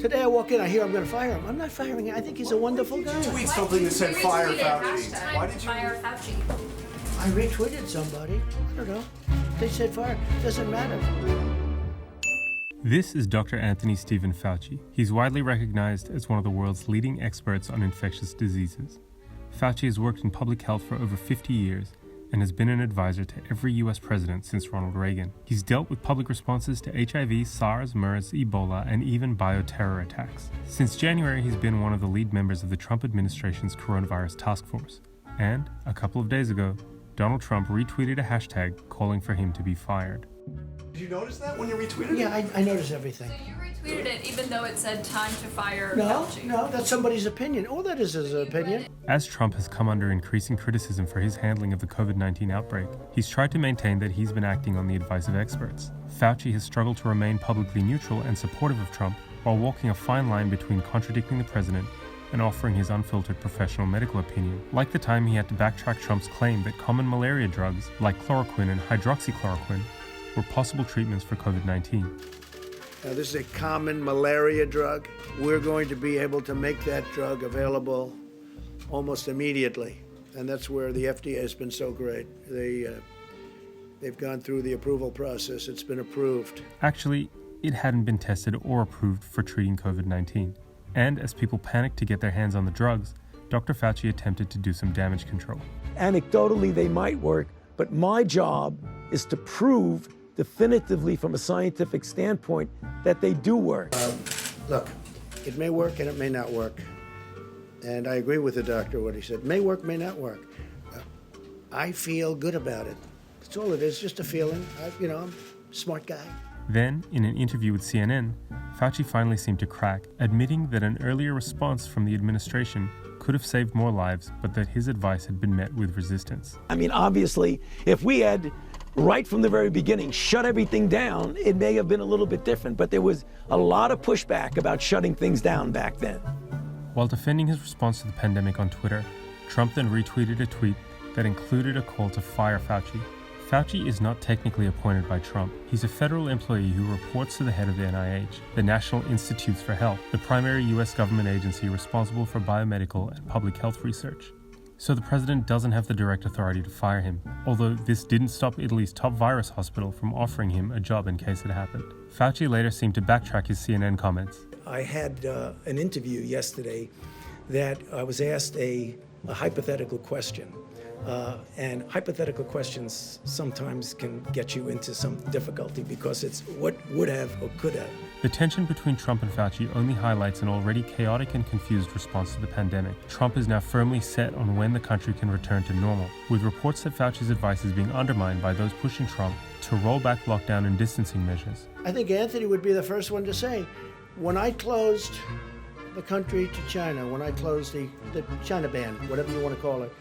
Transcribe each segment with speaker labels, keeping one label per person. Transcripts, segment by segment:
Speaker 1: Today I walk in, I hear I'm going to fire him. I'm not firing him. I think he's a wonderful guy.
Speaker 2: Tweet something that said fire Fauci. Why did you
Speaker 3: fire Fauci?
Speaker 1: I retweeted somebody. I don't know. They said fire. Doesn't matter.
Speaker 4: This is Dr. Anthony Stephen Fauci. He's widely recognized as one of the world's leading experts on infectious diseases. Fauci has worked in public health for over 50 years and has been an advisor to every US president since Ronald Reagan. He's dealt with public responses to HIV, SARS, MERS, Ebola, and even bioterror attacks. Since January, he's been one of the lead members of the Trump administration's coronavirus task force. And a couple of days ago, Donald Trump retweeted a hashtag calling for him to be fired.
Speaker 2: Did you notice that when you retweeted it?
Speaker 1: Yeah, I notice everything.
Speaker 3: So you retweeted it even though it said time to fire
Speaker 1: No,
Speaker 3: Fauci?
Speaker 1: no, that's somebody's opinion. All that is his opinion.
Speaker 4: As Trump has come under increasing criticism for his handling of the COVID-19 outbreak, he's tried to maintain that he's been acting on the advice of experts. Fauci has struggled to remain publicly neutral and supportive of Trump while walking a fine line between contradicting the president and offering his unfiltered professional medical opinion, like the time he had to backtrack Trump's claim that common malaria drugs like chloroquine and hydroxychloroquine were possible treatments for COVID-19.
Speaker 1: Now, this is a common malaria drug. We're going to be able to make that drug available almost immediately. And that's where the FDA has been so great. They've gone through the approval process. It's been approved.
Speaker 4: Actually, it hadn't been tested or approved for treating COVID-19. And as people panicked to get their hands on the drugs, Dr. Fauci attempted to do some damage control.
Speaker 5: Anecdotally, they might work, but my job is to prove definitively from a scientific standpoint that they do work.
Speaker 1: Look, it may work and it may not work. And I agree with the doctor, what he said. May work, may not work. I feel good about it. That's all it is, just a feeling. I'm a smart guy.
Speaker 4: Then, in an interview with CNN, Fauci finally seemed to crack, admitting that an earlier response from the administration could have saved more lives, but that his advice had been met with resistance.
Speaker 5: I mean, obviously, if we had, right from the very beginning, shut everything down, it may have been a little bit different, but there was a lot of pushback about shutting things down back then.
Speaker 4: While defending his response to the pandemic on Twitter, Trump then retweeted a tweet that included a call to fire Fauci. Fauci is not technically appointed by Trump. He's a federal employee who reports to the head of the NIH, the National Institutes for Health, the primary U.S. government agency responsible for biomedical and public health research. So the president doesn't have the direct authority to fire him, although this didn't stop Italy's top virus hospital from offering him a job in case it happened. Fauci later seemed to backtrack his CNN comments.
Speaker 5: I had an interview yesterday that I was asked a hypothetical question. And hypothetical questions sometimes can get you into some difficulty because it's what would have or could have.
Speaker 4: The tension between Trump and Fauci only highlights an already chaotic and confused response to the pandemic. Trump is now firmly set on when the country can return to normal, with reports that Fauci's advice is being undermined by those pushing Trump to roll back lockdown and distancing measures.
Speaker 1: I think Anthony would be the first one to say, when I closed the country to China, when I closed the China ban, whatever you want to call it,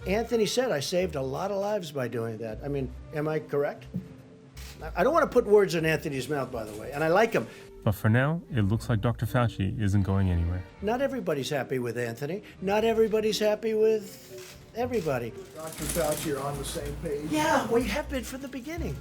Speaker 1: Anthony said I saved a lot of lives by doing that. I mean, am I correct? I don't want to put words in Anthony's mouth, by the way, and I like him.
Speaker 4: But for now, it looks like Dr. Fauci isn't going anywhere.
Speaker 1: Not everybody's happy with Anthony. Not everybody's happy with everybody.
Speaker 2: Dr. Fauci are on the same page?
Speaker 1: Yeah, we have been from the beginning.